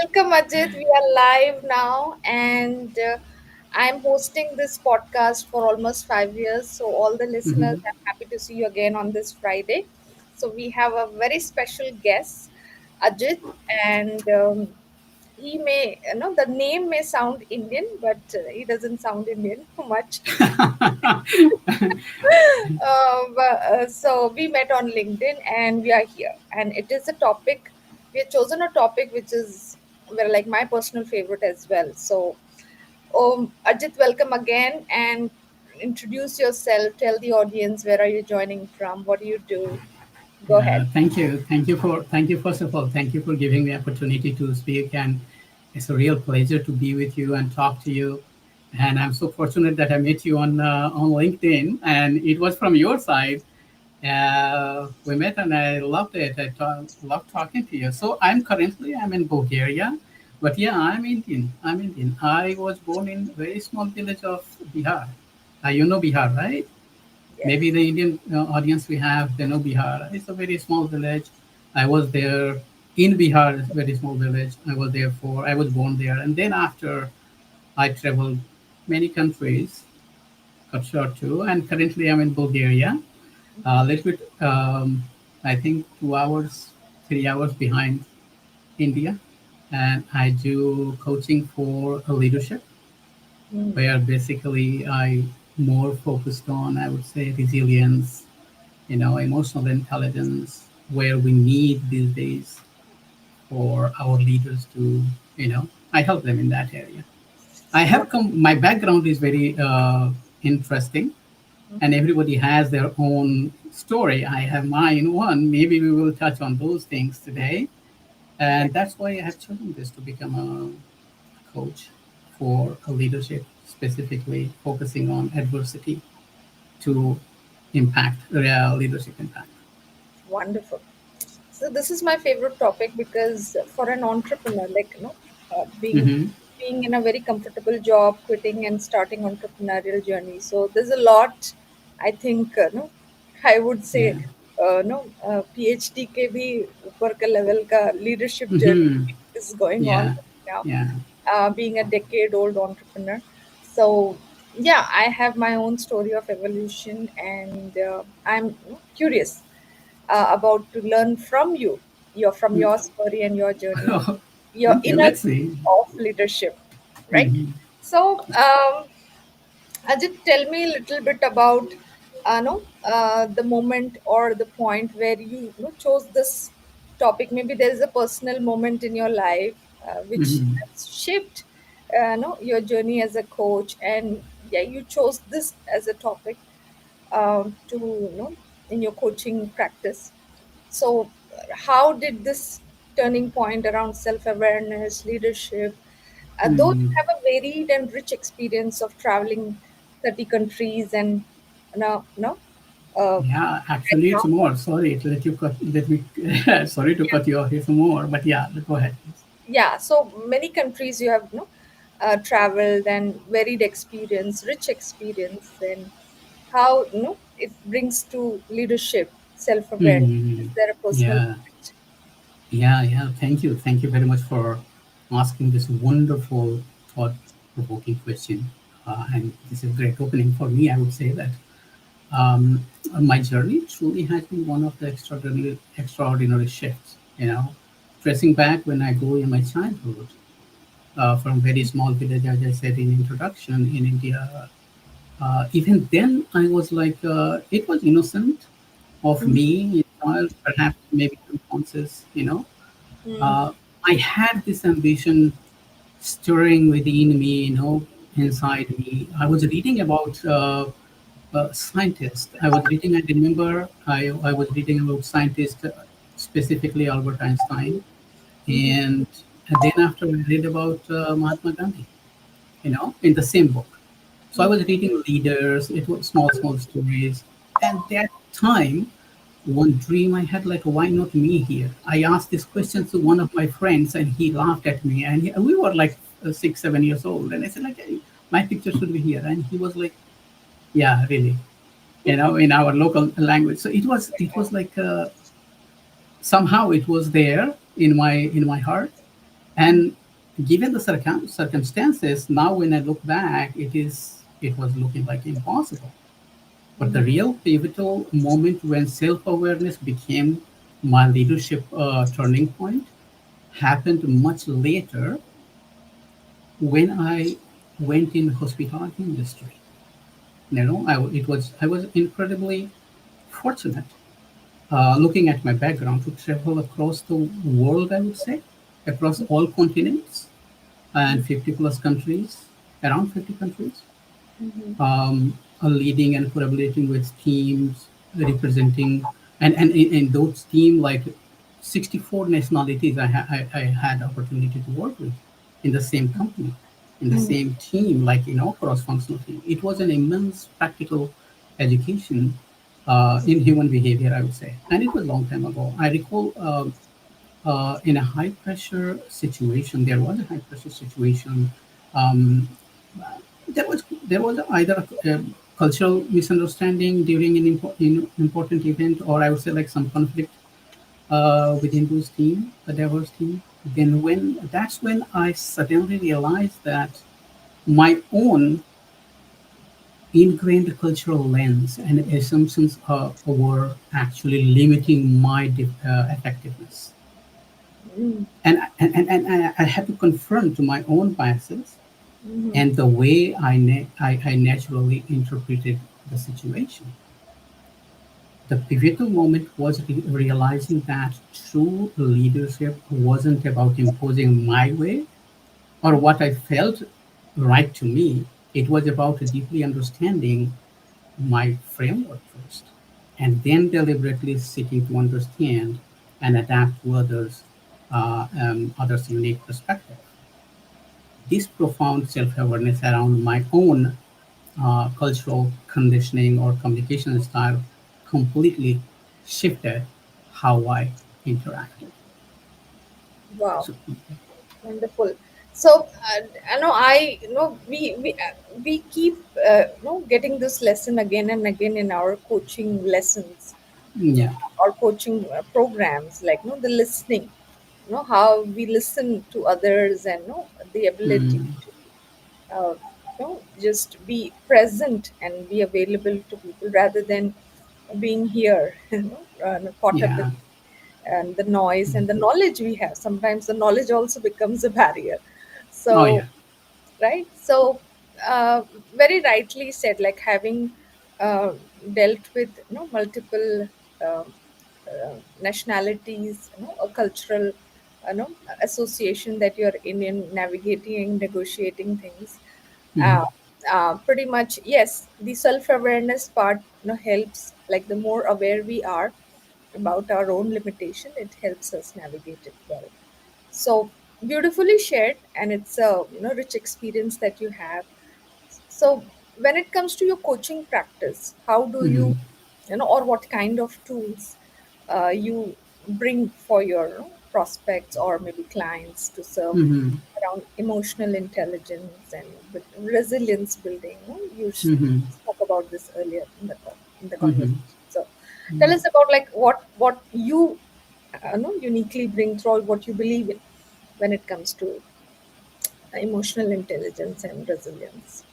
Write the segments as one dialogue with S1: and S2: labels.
S1: Welcome, Ajit. We are live now, and I'm hosting this podcast for almost 5 years. So, all the listeners,
S2: Mhm.
S1: I'm happy to see you again on this Friday. So, we have a very special guest, Ajit, and he may, the name may sound Indian, but he doesn't sound Indian much. So we met on LinkedIn and we are here. And it is a topic, we have chosen a topic which is well, like my personal favorite as well. So, Ajit, welcome again and introduce yourself. Tell the audience where are you joining from, what do you do? Go ahead.
S2: Thank you. Thank you. First of all, thank you for giving me opportunity to speak. And it's a real pleasure to be with you and talk to you. And I'm so fortunate that I met you on LinkedIn, and it was from your side. We met, and I loved it. Loved talking to you. So I'm in Bulgaria, but yeah, I'm Indian. I'm Indian. I was born in very small village of Bihar. You know Bihar, right? Maybe
S1: Yes.
S2: the Indian audience we have, they know Bihar. It's a very small village. I was there in Bihar, it's a very small village. I was born there. And then after I traveled many countries, got short too. And currently I'm in Bulgaria, a little bit, I think 2 hours, 3 hours behind India. And I do coaching for leadership,
S1: Mm.
S2: where basically I more focused on, I would say, resilience, emotional intelligence, where we need these days for our leaders to, I help them in that area. My background is very interesting, and everybody has their own story. I have mine one. Maybe we will touch on those things today.
S1: Yeah.
S2: And that's why I have chosen this to become a coach for a leadership, specifically focusing on adversity to impact, real leadership impact.
S1: Wonderful. So this is my favorite topic because for an entrepreneur, like
S2: Hmm.
S1: being in a very comfortable job, quitting and starting entrepreneurial journey. So there's a lot. I think no, I would say
S2: Yeah.
S1: no PhD के भी ऊपर का level का leadership
S2: Hmm.
S1: journey is going on
S2: Yeah.
S1: now.
S2: Yeah.
S1: Being a decade-old entrepreneur, so yeah, I have my own story of evolution, and I'm curious about to learn from you, from your story and your journey, your
S2: Thank you.
S1: inner
S2: Let's see.
S1: of leadership, right?
S2: Hmm.
S1: So, Ajit, tell me a little bit about no, the moment or the point where you chose this topic. Maybe there is a personal moment in your life which
S2: Hmm.
S1: has shaped no, your journey as a coach, and yeah, you chose this as a topic to in your coaching practice. So, how did this turning point around self awareness, leadership, though you
S2: Hmm.
S1: have a varied and rich experience of traveling 30 countries and no,
S2: Yeah.
S1: right
S2: Actually, it's
S1: now,
S2: more. Sorry to let you cut. Let me. Sorry to cut you off. It's more. But yeah, go ahead, please.
S1: yeah, so many countries you have traveled and varied experience, rich experience, and how it brings to leadership, self awareness.
S2: Hmm.
S1: Is there a personal
S2: Yeah.
S1: moment?
S2: Yeah. Yeah. Thank you. Thank you very much for asking this wonderful, thought-provoking question. And this is a great opening for me. I would say that um, my journey truly has been one of the extraordinary shifts. Tracing back when I go in my childhood, from very small village, as I said in introduction in India. Even then, I was like, it was innocent of
S1: Mhm.
S2: me, child, perhaps maybe unconscious.
S1: Mm.
S2: Uh, I had this ambition stirring within me, inside me. I was reading about scientists. I remember I was reading about scientists, specifically Albert Einstein.
S1: Mhm.
S2: And then after I read about Mahatma Gandhi, in the same book. So I was reading leaders, it was small, small stories. And that time, one dream I had, like, why not me here? I asked this question to one of my friends, and he laughed at me. And we were like 6, 7 years old. And I said, like, hey, my picture should be here. And he was like, yeah, really, in our local language. So it was like somehow it was there in my heart. And given the circumstances, now when I look back, it was looking like impossible. But the real pivotal moment when self-awareness became my leadership turning point happened much later when I went in hospitality industry. I was incredibly fortunate, looking at my background, to travel across the world. I would say across all continents and 50 plus countries, around 50 countries, leading and collaborating with teams representing, and those team like 64 nationalities I had opportunity to work with in the same company, in the same team, like cross-functional team. It was an immense practical education in human behavior, I would say, and it was a long time ago. I recall in a high pressure situation, there was a high pressure situation. Um, there was either a cultural misunderstanding during an important event, or I would say like some conflict within those team, the diverse team. Then when that's when I suddenly realized that my own ingrained cultural lens and assumptions were actually limiting my effectiveness. And I had to confront my own biases and the way I naturally interpreted the situation. The pivotal moment was realizing that true leadership wasn't about imposing my way or what I felt right to me. It was about deeply understanding my framework first, and then deliberately seeking to understand and adapt to others' unique perspective. This profound self-awareness around my own cultural conditioning or communication style completely shifted how I interacted.
S1: Wow.
S2: So,
S1: Wonderful. So, we keep getting this lesson again and again in our coaching lessons
S2: yeah,
S1: or coaching programs, like the listening, how we listen to others, and the ability
S2: mm,
S1: to just be present and be available to people rather than being here, caught up in
S2: yeah,
S1: and the noise and
S2: mm,
S1: the knowledge we have. Sometimes the knowledge also becomes a barrier.
S2: oh
S1: So,
S2: yeah,
S1: right? So, very rightly said, like having uh, dealt with multiple um nationalities, a cultural association that you're in navigating and negotiating things.
S2: mm,
S1: Uh, Pretty much, yes, the self-awareness part helps. Like the more aware we are about our own limitation, it helps us navigate it well. So beautifully shared, and it's a rich experience that you have. So when it comes to your coaching practice, how do
S2: mm,
S1: or what kind of tools you bring for your prospects or maybe clients to serve
S2: mm,
S1: around emotional intelligence and with resilience building?
S2: mm,
S1: Spoke about this earlier in the
S2: mm,
S1: conversation. So tell us about like what you uniquely bring through, what you believe in when it comes to emotional intelligence and resilience.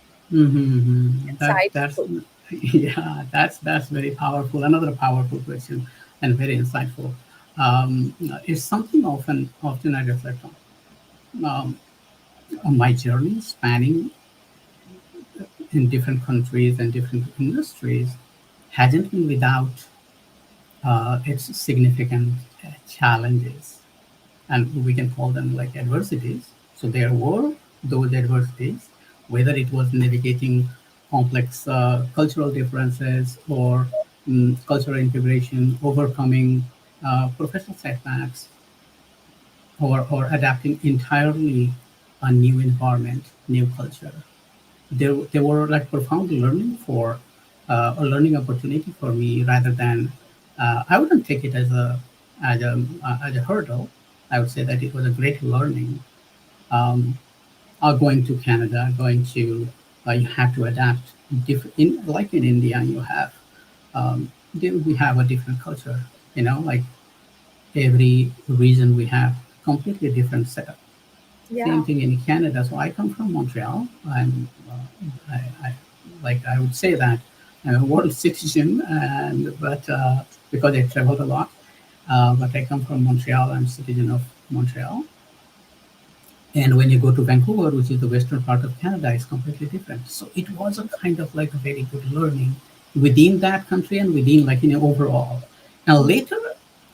S2: that's
S1: Insightful.
S2: yeah, that's very powerful. Another powerful question and very insightful. Is something often I reflect on my journey spanning in different countries and different industries hasn't been without its significant challenges, and we can call them like adversities. So there were those adversities, whether it was navigating complex cultural differences or cultural integration, overcoming professional setbacks, or adapting entirely a new environment, new culture. They were like profound learning for a learning opportunity for me rather than I wouldn't take it as a hurdle. I would say that it was a great learning. Um, Going to Canada, going to you have to adapt different in like in India you have we have a different culture, like every region we have completely different setup. Same
S1: Yeah.
S2: thing in Canada. So I come from Montreal. I would say that I'm a world citizen, and but because I traveled a lot, but I come from Montreal. I'm a citizen of Montreal. And when you go to Vancouver, which is the western part of Canada, it's completely different. So it was a kind of like a very good learning within that country and within like overall. Now
S1: Mm,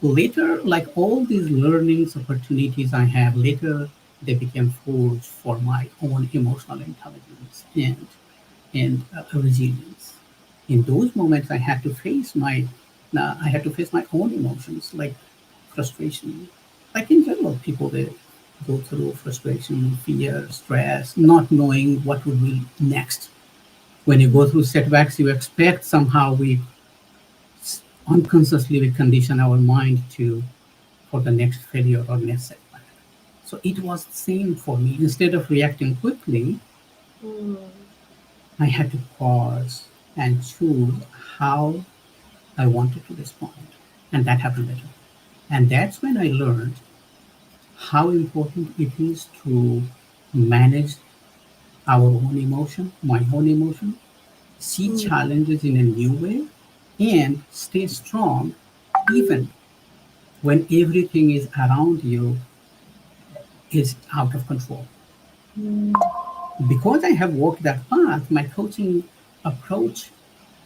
S2: later, like all these learnings opportunities I have later, they became forged for my own emotional intelligence and resilience. In those moments, I had to face my own emotions, like frustration. Like in general, people they go through frustration, fear, stress, not knowing what would be next. When you go through setbacks, you expect somehow unconsciously we condition our mind to for the next failure or next setback. So it was the same for me. Instead of reacting quickly,
S1: mm,
S2: I had to pause and choose how I wanted to respond. And that happened later. And that's when I learned how important it is to manage our own emotion, my own emotion, see
S1: mm,
S2: challenges in a new way, and stay strong even when everything is around you is out of control.
S1: mm,
S2: Because I have walked that path, my coaching approach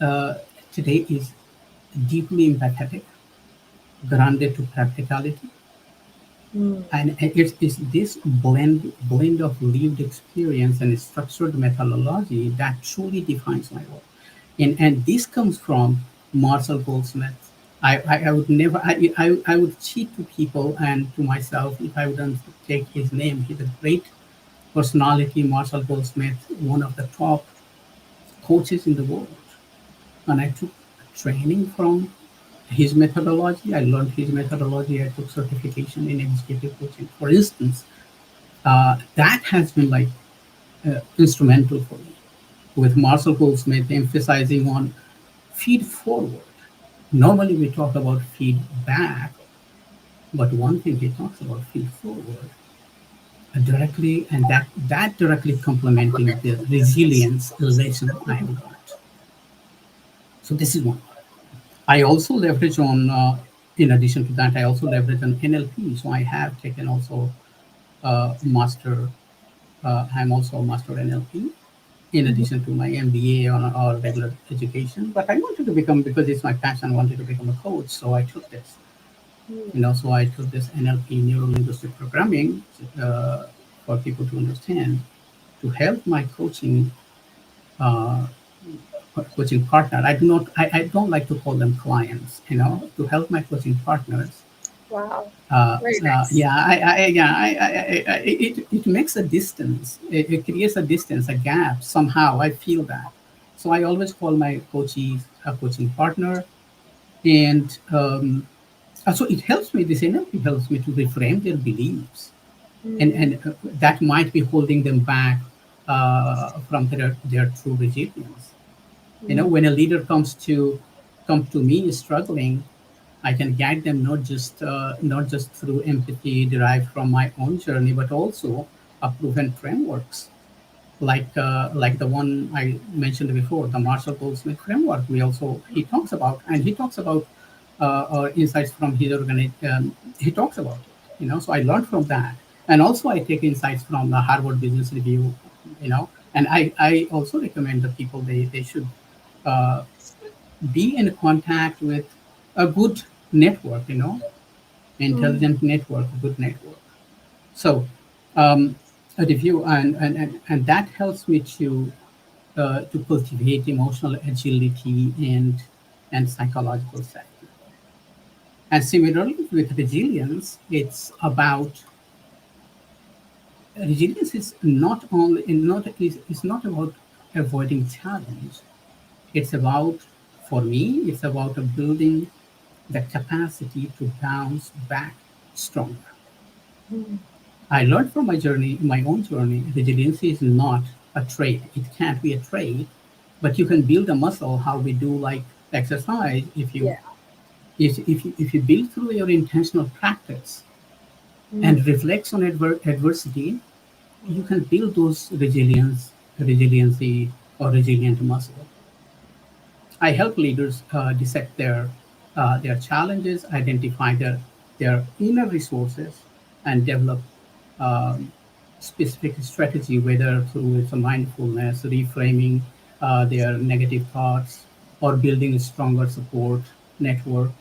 S2: uh, today is deeply empathetic, grounded to practicality,
S1: mm,
S2: and it's this blend of lived experience and structured methodology that truly defines my work. And this comes from Marcel Goldsmith. I would never I would cheat to people and to myself if I wouldn't take his name. He's a great personality, Marcel Goldsmith, one of the top coaches in the world. And I took training from his methodology. I learned his methodology. I took certification in executive coaching. For instance, that has been like instrumental for me. With Marcel Goldsmith emphasizing on feed forward. Normally we talk about feedback, but one thing he talks about feed forward directly, and that directly complementing the resilience lesson I have learned. So this is one. I also leverage on, in addition to that, I also leverage on NLP. So I have taken also master, I'm also a master NLP in
S1: mhm,
S2: addition to my MBA or regular education. But I wanted to become, because it's my passion, I wanted to become a coach. So I took this,
S1: mm.
S2: so I took this NLP, neuro linguistic programming, uh, for people to understand, to help my uh, coaching partner. I don't like to call them clients, to help my coaching partners.
S1: Wow. Very nice.
S2: Yeah, it makes a distance. It creates a distance, a gap. Somehow I feel that. So I always call my coaches a coaching partner. And so it helps me, this NLP helps me to reframe their beliefs.
S1: Mm,
S2: And that might be holding them back from their true resilience.
S1: mm,
S2: When a leader comes to me struggling, I can guide them not just through empathy derived from my own journey, but also a proven frameworks like the one I mentioned before, the Marshall Goldsmith framework. He talks about insights from his organization. He talks about it. So I learned from that, and also I take insights from the Harvard Business Review. And I also recommend the people they should uh, be in contact with a good network.
S1: mm.
S2: Intelligent network, good network. So a review, and that helps me to cultivate emotional agility and psychological safety. And similarly with resilience, resilience is not only not is not about avoiding challenge. It's about, for me, it's about building the capacity to bounce back stronger. I learned from my own journey, resilience is not a trait. It can't be a trait, but you can build a muscle how we do like exercise.
S1: Yeah.
S2: If you build through your intentional practice
S1: Mm,
S2: and reflects on adversity, you can build those resiliency or resilient muscle. I help leaders dissect their challenges, identify their inner resources, and develop um, specific strategy, whether through it's a mindfulness, reframing their negative thoughts, or building a stronger support network,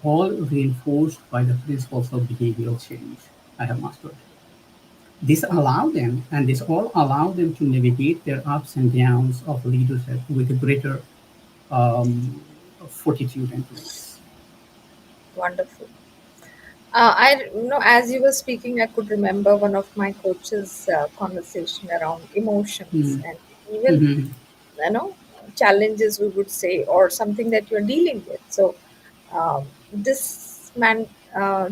S2: all reinforced by the principles of behavioral change I have mastered. This all allow them to navigate their ups and downs of leadership with a greater fortitude and grace.
S1: Wonderful. As you were speaking, I could remember one of my coach's conversation around emotions
S2: Mm.
S1: and even,
S2: Mhm.
S1: you know, challenges we would say, or something that you're dealing with. So,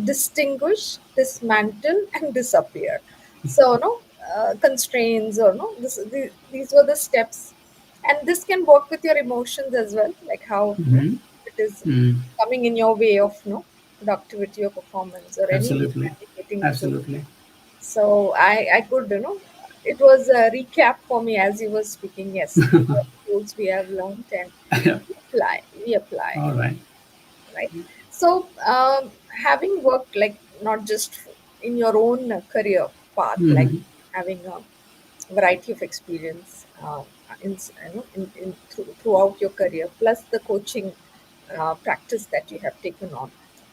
S1: distinguish, dismantle, and disappear. So, constraints or no, these were the steps, and this can work with your emotions as well, like how
S2: Mhm.
S1: it is
S2: Mm.
S1: coming in your way of productivity or performance or anything
S2: Absolutely.
S1: navigating through.
S2: Absolutely.
S1: So I could it was a recap for me as you were speaking. Yes, these are the tools we have learned and we apply,
S2: All right.
S1: right? So having worked like not just in your own career path, like
S2: Mhm.
S1: having a variety of experience throughout your career, plus the coaching practice that you have taken on.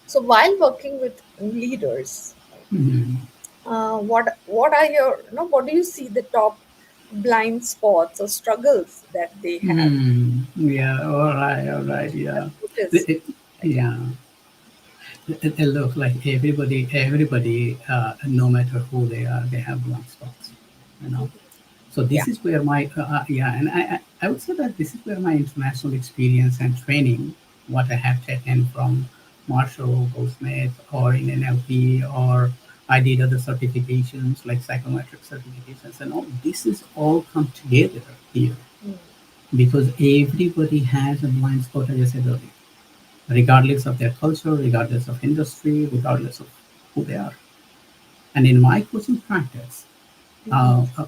S1: So while working with leaders,
S2: Mhm.
S1: what are your what do you see the top blind spots or struggles that they have
S2: Mm. Yeah. All right. All right. Yeah.
S1: noticed?
S2: It- it-
S1: Like, yeah.
S2: yeah. It looks like everybody, no matter who they are, they have blind spots. You know. So
S1: Yeah.
S2: this is where my yeah, and I would say that this is where my international experience and training, what I have taken from Marshall, Goldsmith, or in NLP, or I did other certifications like psychometric certifications, and all this is all come together here
S1: Mm,
S2: because everybody has a blind spot, as I said earlier, regardless of their culture, regardless of industry, regardless of who they are. And in my coaching practice,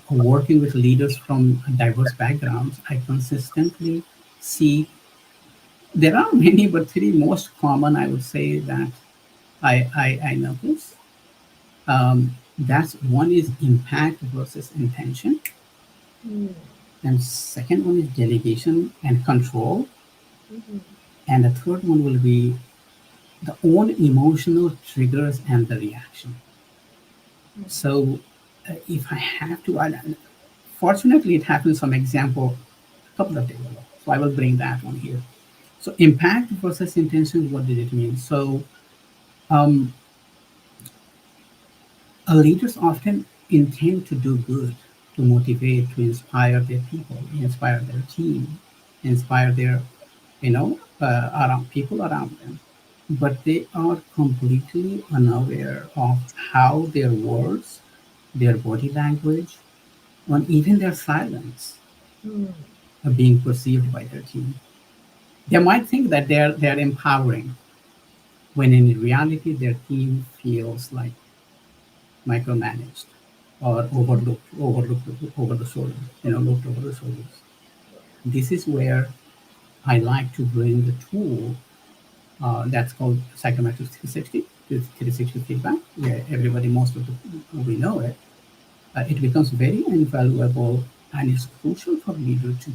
S2: working with leaders from diverse backgrounds, I consistently see there are many, but three most common I would say that I notice. That's one is impact versus intention,
S1: mm,
S2: and second one is delegation and control,
S1: mhm,
S2: and the third one will be the own emotional triggers and the reaction. So if I have to, fortunately, it happened some example a couple of days ago. So I will bring that one here. So impact versus intention, what did it mean? So um, leaders often intend to do good, to motivate, to inspire their people, inspire their team, inspire their, around people around them. But they are completely unaware of how their words, their body language, and even their silence
S1: mm,
S2: are being perceived by their team. They might think that they're empowering, when in reality their team feels like micromanaged or overlooked over the shoulder, looked over the shoulders. This is where I like to bring the tool that's called psychometric 360, 360 feedback, where everybody, most of the we know it. It becomes very invaluable and it's crucial for leaders to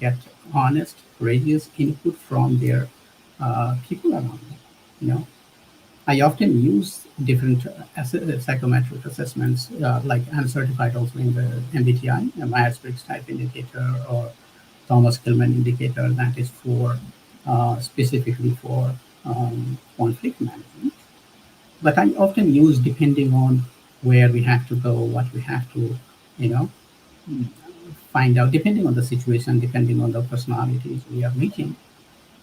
S2: get honest, courageous input from their people around them. You know, I often use different psychometric assessments, like I'm certified also in the MBTI, a Myers-Briggs type indicator, or Thomas Kilmann indicator that is for specifically for conflict management. But I often use depending on where we have to go, what we have to, you know, find out, depending on the situation, depending on the personalities we are meeting,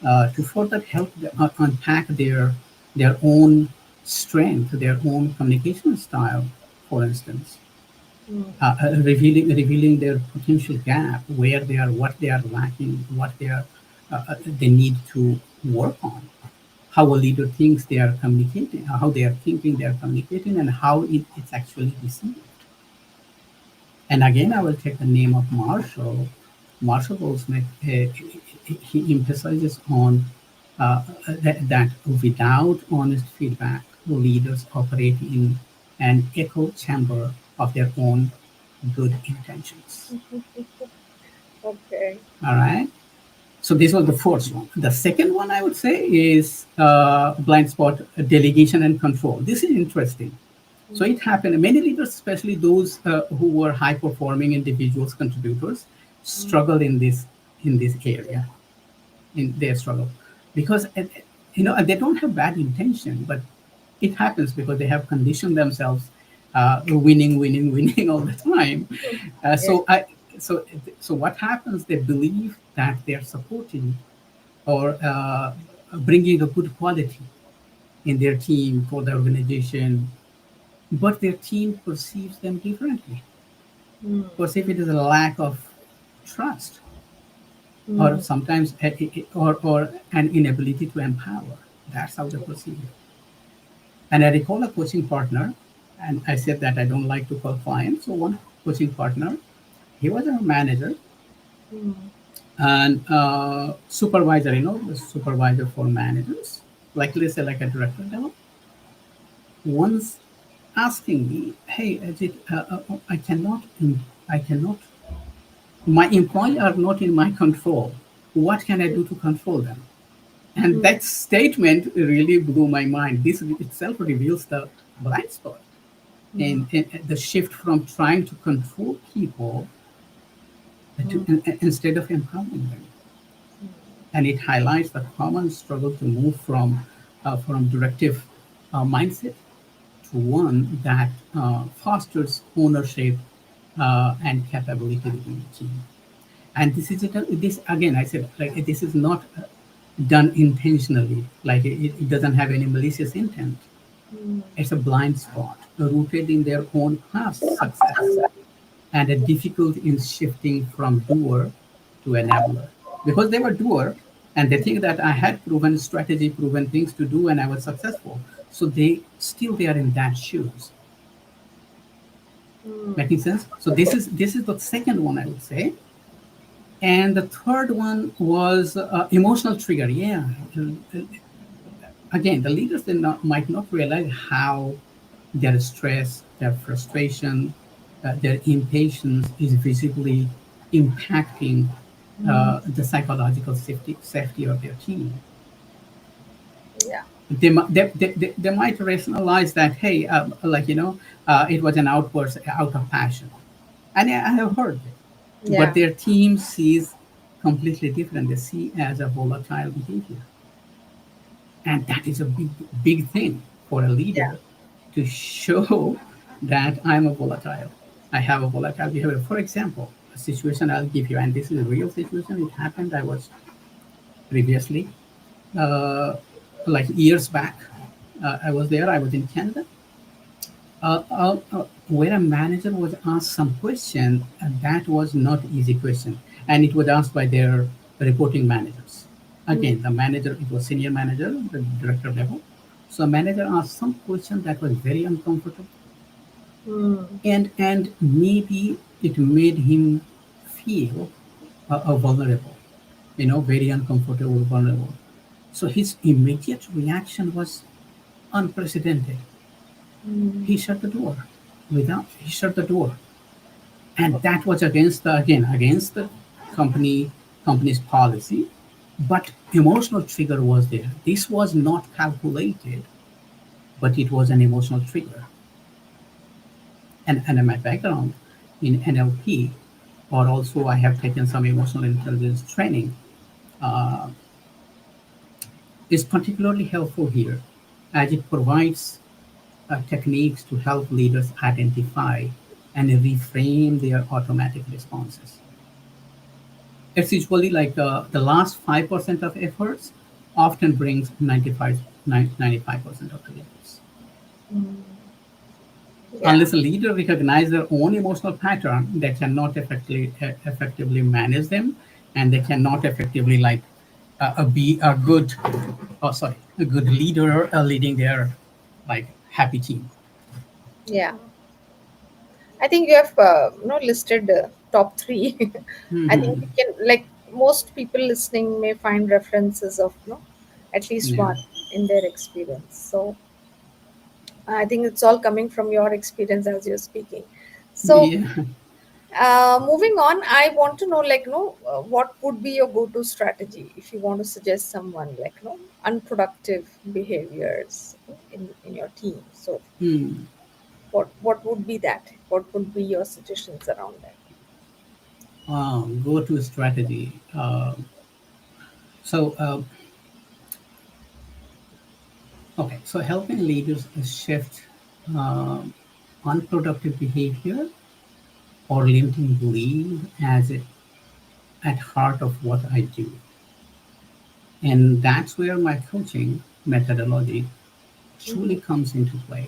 S2: to further help them unpack their own strength, their own communication style, for instance,
S1: mm,
S2: revealing their potential gap, where they are, what they are lacking, what they need to work on, how a leader thinks they are communicating, how they are thinking they are communicating, and how it's actually received. And again, I will take the name of Marshall. Marshall Goldsmith, he emphasizes on that without honest feedback, leaders operate in an echo chamber of their own good intentions.
S1: Okay.
S2: All right. So this was the first one. The second one I would say is blind spot delegation and control. This is interesting. So it happened. Many leaders, especially those who were high performing individuals, contributors, struggle in this
S1: Yeah.
S2: area, in their struggle, because they don't have bad intention, but it happens because they have conditioned themselves winning, winning, winning all the time.
S1: Yeah.
S2: So what happens? They believe that they are supporting or bringing a good quality in their team for the organization, but their team perceives them differently.
S1: Mm.
S2: Perceive it as a lack of trust, or
S1: Mm.
S2: sometimes or an inability to empower. That's how they perceive it. And I recall a coaching partner, and I said that I don't like to call clients. So one coaching partner, he was a manager
S1: Mm.
S2: and supervisor, the supervisor for managers, like let's say like a director level, once asking me, "Hey, Ajit, I cannot. My employees are not in my control. What can I do to control them?" And
S1: Mm.
S2: that statement really blew my mind. This itself reveals the blind spot
S1: Mm.
S2: in the shift from trying to control people
S1: Mm.
S2: instead of empowering them. And it highlights the common struggle to move from directive mindset to one that fosters ownership and capability within the team. And this again, I said, like, this is not done intentionally. Like it doesn't have any malicious intent.
S1: Mm.
S2: It's a blind spot rooted in their own past success and a difficulty in shifting from doer to enabler. Because they were doer and they think that I had proven strategy, proven things to do, and I was successful. So they are in that shoes.
S1: Mm.
S2: Making sense? So this is the second one I would say. And the third one was emotional trigger. Yeah, again, the leaders might not realize how their stress, their frustration, their impatience is visibly impacting
S1: Mm.
S2: the psychological safety of their team.
S1: Yeah.
S2: They might rationalize that, hey, it was an outburst out of passion. And I have heard it. But
S1: Yeah.
S2: their team sees completely different. They see as a volatile behavior. And that is a big thing for a
S1: Yeah.
S2: leader to show that I'm a volatile. I have a volatile behavior. For example, a situation I'll give you, and this is a real situation. It happened. I was previously, uh, like years back. I was there. I was in Canada, where a manager was asked some question, and that was not easy question, and it was asked by their reporting managers.
S1: Mm.
S2: Again, the manager, it was senior manager, the director level. So a manager asked some question that was very uncomfortable,
S1: Mm.
S2: and maybe it made him feel vulnerable, very uncomfortable, vulnerable. So his immediate reaction was unprecedented.
S1: Mm.
S2: He shut the door. He shut the door, and that was against the company's policy. But emotional trigger was there. This was not calculated, but it was an emotional trigger. And in my background in NLP, or also I have taken some emotional intelligence training, uh, is particularly helpful here, as it provides techniques to help leaders identify and reframe their automatic responses. It's usually like the last 5% of efforts often brings 95% of the results.
S1: Mm. Yeah.
S2: Unless a leader recognizes their own emotional pattern, they cannot effectively manage them, and they cannot effectively be a good, a good leader leading their like happy team.
S1: Yeah. I think you have listed top three. I think
S2: Hmm.
S1: we can, like, most people listening may find references of at least
S2: Yeah.
S1: one in their experience. So I think it's all coming from your experience as you're speaking. So
S2: Yeah.
S1: moving on, I want to know, like, what would be your go-to strategy if you want to suggest someone, like, unproductive behaviors in your team. So
S2: Hmm.
S1: what would be that? What would be your suggestions around that?
S2: Go-to strategy. So, okay. So helping leaders shift um unproductive behavior or limiting belief as at heart of what I do, and that's where my coaching methodology truly
S1: Mm-hmm.
S2: comes into play.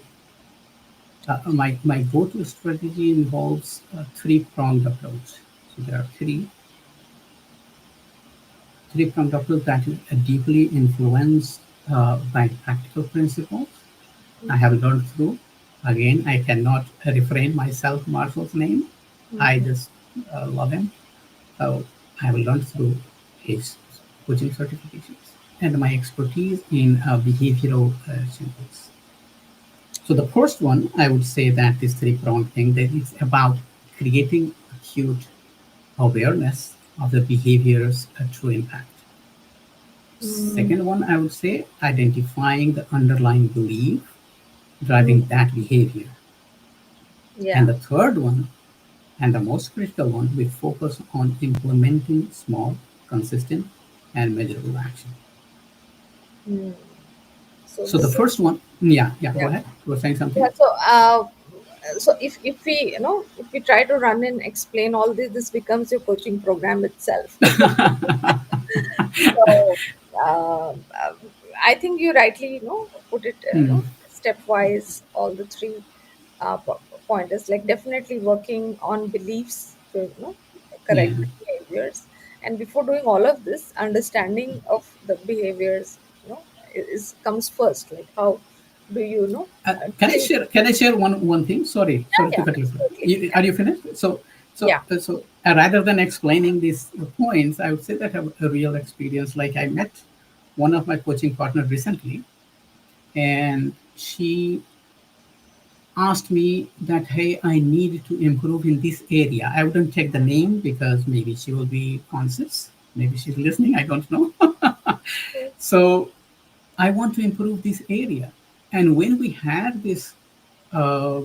S2: My go-to strategy involves a three-pronged approach. So there are three-pronged approach that is deeply influenced by practical principles I have learned through. Again, I cannot refrain myself Marshall's name. I
S1: Mm-hmm.
S2: just love him. So I have learned through his coaching certifications and my expertise in behavioral sciences. So the first one, I would say that this three-pronged thing that is about creating acute awareness of the behavior's true impact.
S1: Mm,
S2: Second one, I would say identifying the underlying belief
S1: mm,
S2: driving that behavior. And
S1: yeah.
S2: the third one, and the most critical one, we focus on implementing small, consistent, and measurable action.
S1: Mm. So
S2: So the
S1: this is,
S2: first one, yeah, go
S1: yeah.
S2: ahead. You were saying
S1: Yeah,
S2: something?
S1: so if we if we try to run and explain all this, this becomes your coaching program itself. So I think you rightly put it
S2: Hmm.
S1: stepwise, all the three pointers, like definitely working on beliefs to
S2: Yeah.
S1: correct the behaviors, and before doing all of this, understanding of the behaviors is comes first, like how do
S2: Can I
S1: think.
S2: share? Can I share one thing? Sorry
S1: Yeah,
S2: to cut you.
S1: absolutely. Yeah.
S2: Are you finished?
S1: Yeah.
S2: Rather than explaining these points, I would say that I have a real experience. Like I met one of my coaching partners recently, and she asked me that, hey, I need to improve in this area. I wouldn't take the name because maybe she will be conscious. Maybe she's listening. I don't know. So I want to improve this area. And when we had this, uh,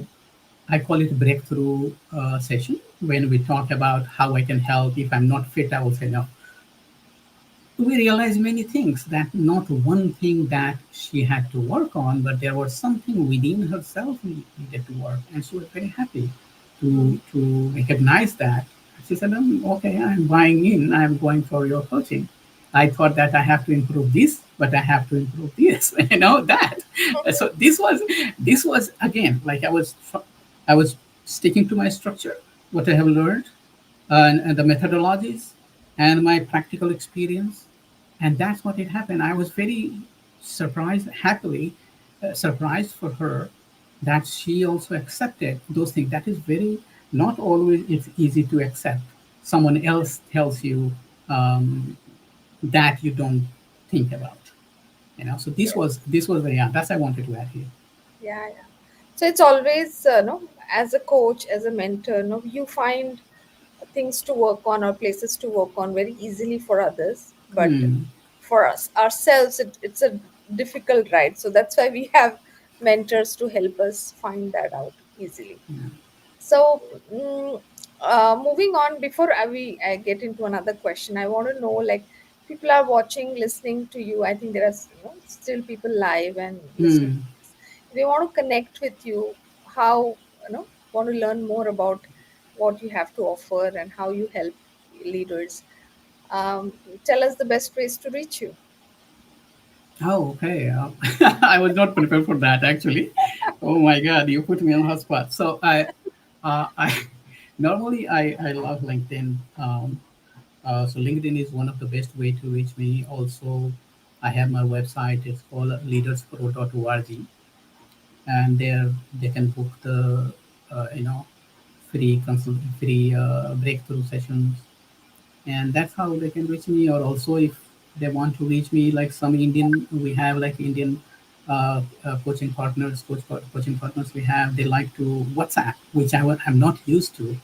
S2: I call it breakthrough session, when we talk about how I can help. If I'm not fit, I will say no. We realized many things, that not one thing that she had to work on, but there was something within herself needed to work, and she was very happy to recognize that. She said, okay, I'm buying in, I'm going for your coaching. I thought that I have to improve this, but I have to improve this, that. So this was again, like I was sticking to my structure, what I have learned, and the methodologies and my practical experience. And that's what it happened. I was very surprised, happily surprised for her, that she also accepted those things. That is very, not always it's easy to accept. Someone else tells you that you don't think about. So this was very, yeah, that's I wanted to add here.
S1: Yeah, yeah. So it's always, no, as a coach, as a mentor, no, you find things to work on or places to work on very easily for others, but
S2: Hmm.
S1: for us ourselves, it's a difficult ride. So that's why we have mentors to help us find that out easily. So, moving on, before I get into another question, I want to know, like, people are watching, listening to you. I think there are still people live and listening
S2: Hmm.
S1: to this. If they want to connect with you, how want to learn more about what you have to offer and how you help leaders. Um, Tell us the best ways to reach you.
S2: Oh, okay. I was not prepared for that actually. Oh my God, you put me on hotspot. So I normally I love LinkedIn. So LinkedIn is one of the best way to reach me. Also, I have my website. It's called leaderspro.org, and there they can book the uh, you know free breakthrough sessions, and that's how they can reach me. Or also, if they want to reach me, like some Indian, we have like Indian coaching partners we have. They like to WhatsApp, which I'm not used to.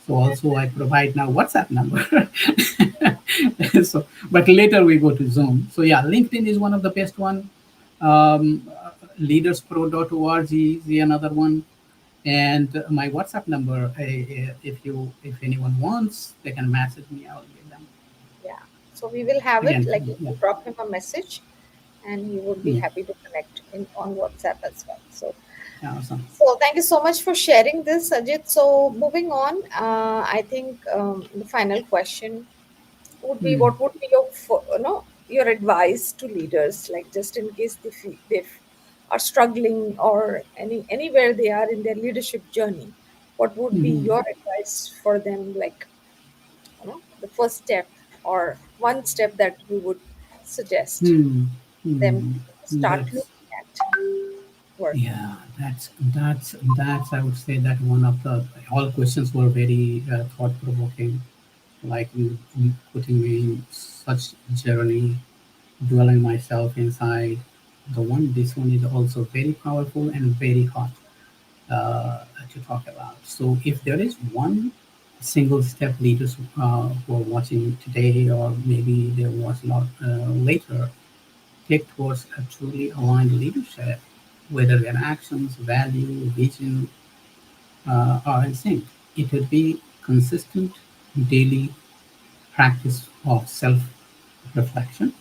S2: So also I provide now WhatsApp number. So, but later we go to Zoom. So yeah, LinkedIn is one of the best one. Leaderspro.org is another one, and my WhatsApp number. If anyone wants, they can message me. I'll give them.
S1: Yeah. So we will have it.
S2: Again,
S1: Like you
S2: yeah,
S1: can drop him a message, and he would be
S2: yeah,
S1: happy to connect in on WhatsApp as well. So,
S2: yeah, awesome.
S1: thank you so much for sharing this, Ajit. So moving on, I think the final question would be,
S2: Hmm.
S1: what would be your your advice to leaders, like just in case are struggling or anywhere they are in their leadership journey, what would be
S2: Hmm.
S1: your advice for them, like the first step or one step that you would suggest
S2: Hmm.
S1: them
S2: Hmm.
S1: to start
S2: That's
S1: looking at working.
S2: yeah. That's. I would say that one of the all questions were very thought provoking. Like you putting me in such journey, dwelling myself inside. This one is also very powerful and very hot to talk about. So, if there is one single step leaders who are watching today, or maybe they'll watch a lot later, take towards a truly aligned leadership, whether their actions, value, vision are in sync, it would be consistent daily practice of self reflection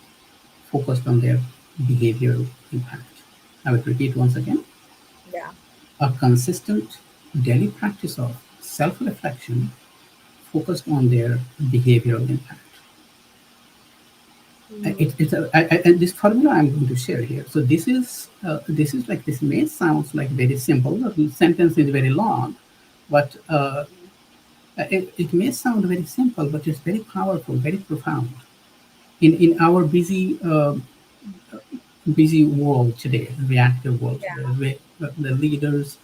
S2: focused on their behavioral impact. I would repeat once again,
S1: Yeah.
S2: a consistent daily practice of self reflection focused on their behavioral impact.
S1: Hmm.
S2: And this formula I'm going to share here. So this is like this may sounds like very simple. The sentence is very long, but it may sound very simple, but it's very powerful, very profound. In our busy world today, reactive world
S1: Yeah.
S2: today, the leaders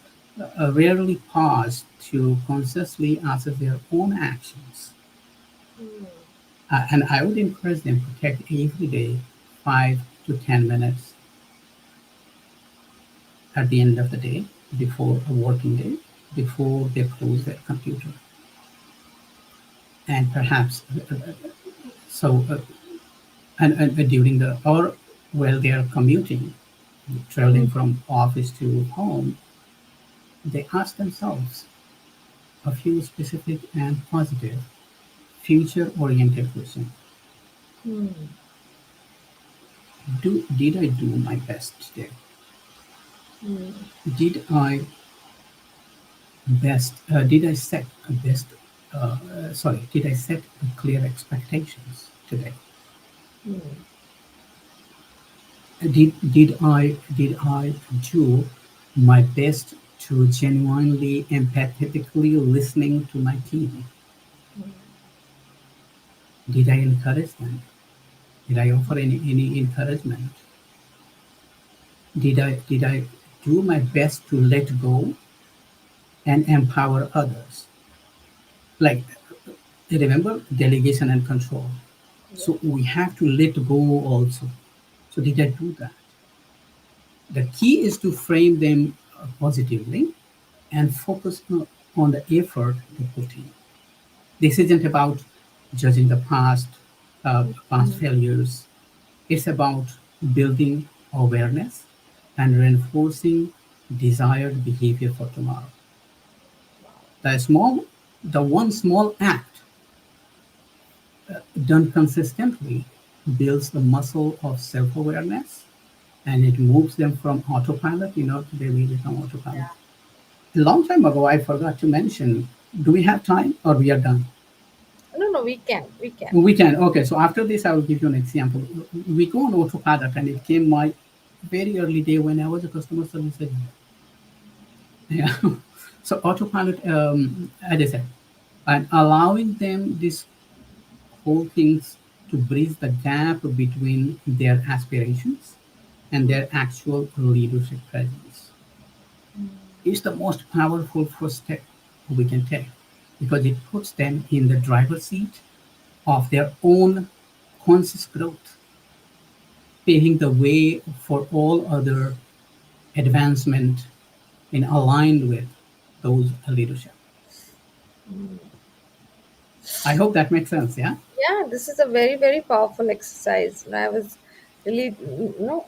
S2: rarely pause to consciously assess their own actions.
S1: Hmm.
S2: And I would encourage them to take every day 5 to 10 minutes at the end of the day, before a working day, before they close their computer. And perhaps, so, and during the, or while they are commuting,
S1: Hmm.
S2: traveling from office to home, they ask themselves a few specific and positive, future oriented questions.
S1: Hmm.
S2: Did I do my best today?
S1: Hmm.
S2: Did I did I set a best, did I set clear expectations today?
S1: Hmm.
S2: Did I do my best to genuinely empathetically listening to my team? Did I encourage them? Did I offer any encouragement? Did I do my best to let go and empower others? Like, remember delegation and control.
S1: Yeah.
S2: So we have to let go also. So did I do that? The key is to frame them positively and focus on the effort they put in. This isn't about judging the past
S1: Hmm.
S2: failures. It's about building awareness and reinforcing desired behavior for tomorrow. The small, the one small act done consistently builds the muscle of self-awareness, and it moves them from autopilot. They will become autopilot.
S1: Yeah.
S2: A long time ago, I forgot to mention. Do we have time, or we are done?
S1: No, no, we can. We can.
S2: We can. Okay. So after this, I will give you an example. We go on autopilot, and it came my very early day when I was a customer service agent. Yeah. So autopilot, as I said, and allowing them this whole things to bridge the gap between their aspirations and their actual leadership presence is the most powerful first step. we can take, because it puts them in the driver's seat of their own conscious growth, paving the way for all other advancement in aligned with those leadership. I hope that makes sense. Yeah.
S1: Yeah, this is a very, very powerful exercise. And I was really,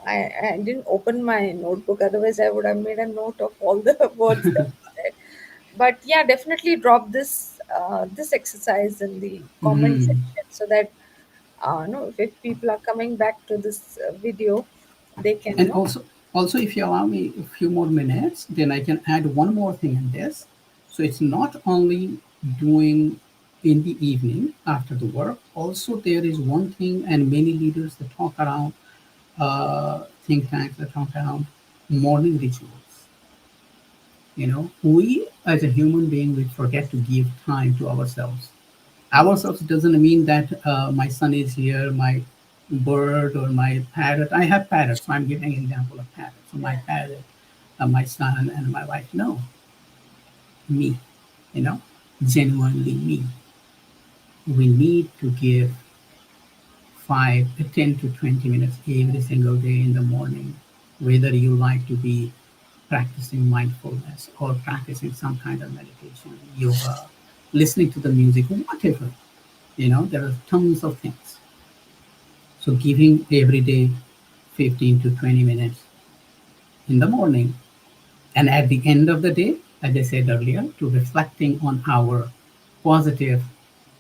S1: I didn't open my notebook. Otherwise, I would have made a note of all the words that you said. But yeah, definitely drop this exercise in the comment
S2: Mm.
S1: section so that no, if people are coming back to this video, they can
S2: And
S1: know.
S2: also, if you allow me a few more minutes, then I can add one more thing in this. So it's not only doing in the evening after the work. Also, there is one thing, and many leaders that talk around, think tanks that talk around morning rituals. We as a human being, we forget to give time to ourselves. Ourselves doesn't mean that my son is here, my bird or my parrot. I have parrots, so I'm giving an example of parrots. So my
S1: Yeah.
S2: parrot, my son, and my wife. No, me. You know, genuinely me. We need to give 10 to 20 minutes every single day in the morning, whether you like to be practicing mindfulness or practicing some kind of meditation, yoga, listening to the music, whatever. There are tons of things. So giving every day 15 to 20 minutes in the morning, and at the end of the day, as I said earlier, to reflecting on our positive,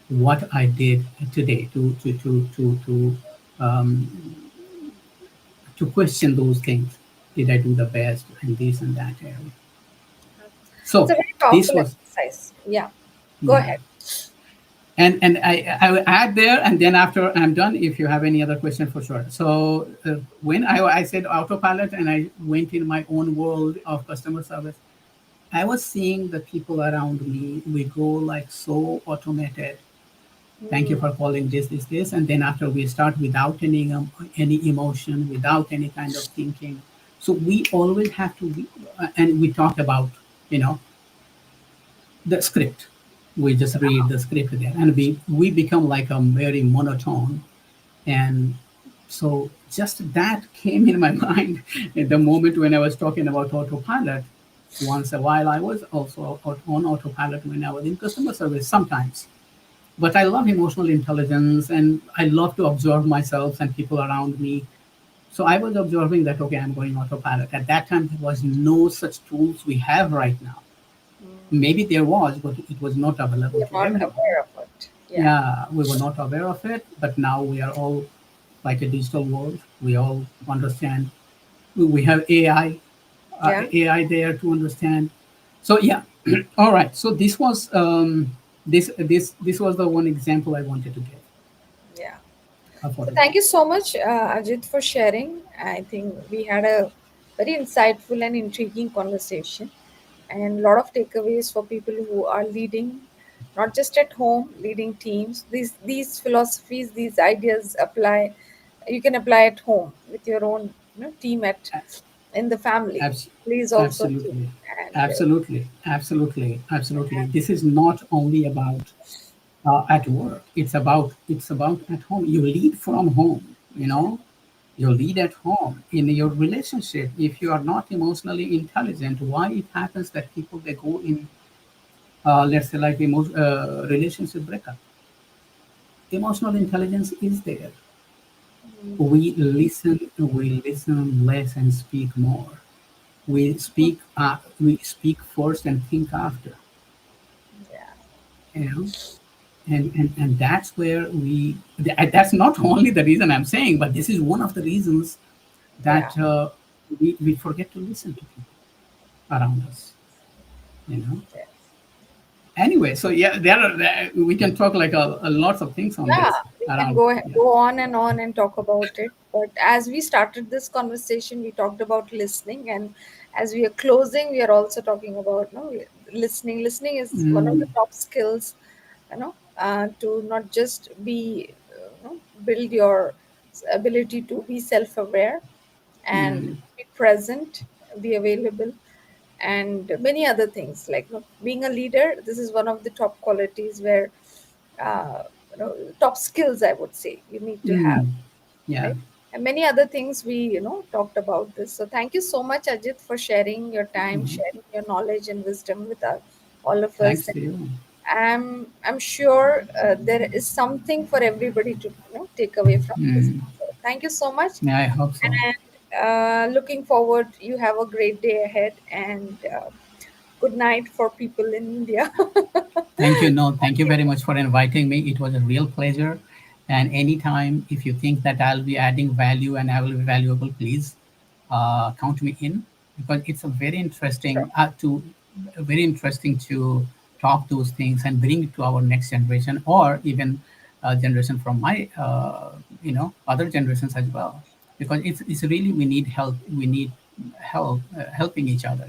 S2: what I did today, to question those things. Did I do the best and this and that area?
S1: It's a
S2: So
S1: very
S2: this
S1: powerful
S2: was,
S1: exercise. Yeah. Go
S2: yeah.
S1: ahead.
S2: And I will add there, and then after I'm done, if you have any other question, for sure. So when I said autopilot and I went in my own world of customer service, I was seeing the people around me. We go like so automated. Thank you
S1: Hmm.
S2: for calling this, and then after we start without any emotion, without any kind of thinking. So we always have to be, and we talked about, you know, the script. We just read the script there, and we become like a very monotone. And so just that came in my mind at the moment when I was talking about autopilot. Once a while, I was also on autopilot when I was in customer service sometimes. But I love emotional intelligence, and I love to observe myself and people around me. So I was observing that, okay, I'm going autopilot. At that time, there was no such tools we have right now. Maybe there was, but it was not available
S1: We're
S2: to
S1: not
S2: everyone.
S1: aware of it. Yeah.
S2: Yeah, we were not aware of it, but now we are all like a digital world. We all understand. We have
S1: Yeah.
S2: AI there to understand. So yeah, all right. So this was the one example I wanted to give
S1: Yeah.
S2: for
S1: So
S2: the
S1: thank
S2: day.
S1: you so much, Ajit, for sharing. I think we had a very insightful and intriguing conversation, and a lot of takeaways for people who are leading, not just at home, leading teams. These philosophies, these ideas apply. You can apply at home with your own team at in the family.
S2: Abs-
S1: Please also keep
S2: Absolutely,
S1: and
S2: absolutely. This is not only about at work. It's about at home. You lead from home. You lead at home in your relationship. If you are not emotionally intelligent, why it happens that people they go in, let's say like relationship breakup? Emotional intelligence is there. We listen less and speak more. We speak first and think after.
S1: yeah,
S2: You know, and that's where that's not only the reason I'm saying, but this is one of the reasons
S1: yeah,
S2: that we forget to listen to people around us. You know.
S1: yes.
S2: Anyway, so yeah, we can talk like a lots of things on
S1: Yeah,
S2: this
S1: we can
S2: around. Yeah.
S1: go on and talk about it. But as we started this conversation, we talked about listening, and as we are closing, we are also talking about listening. Listening is one of the
S2: Mm,
S1: top skills, to not just be build your ability to be self-aware and
S2: mm,
S1: be present, be available, and many other things. Like, being a leader, this is one of the top qualities where, uh, top skills, I would say, you need to have,
S2: Mm, yeah.
S1: right? And many other things we talked about this. So thank you so much, Ajit, for sharing your time,
S2: Mhm.
S1: sharing your knowledge and wisdom with all of us.
S2: Thanks to you.
S1: I'm sure there is something for everybody to take away from this.
S2: Mm,
S1: So thank you so much,
S2: yeah, I hope so.
S1: and looking forward. You have a great day ahead, and good night for people in India.
S2: Thank you. No, thank you
S1: Okay.
S2: very much for inviting me. It was a real pleasure. And anytime, if you think that I'll be adding value and I will be valuable, please count me in, because it's a
S1: Sure.
S2: very interesting to talk those things and bring it to our next generation, or even generation from my other generations as well, because it's really, we need help. We need help, helping each other,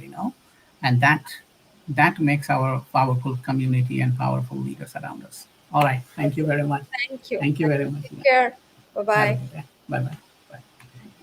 S2: and that makes our powerful community and powerful leaders around us. All right. Thank you
S1: Okay.
S2: very much.
S1: Thank you.
S2: Thank you
S1: Thank
S2: very
S1: you.
S2: much.
S1: Take
S2: Yeah.
S1: care. Bye
S2: Have a
S1: bye.
S2: good day. Bye bye.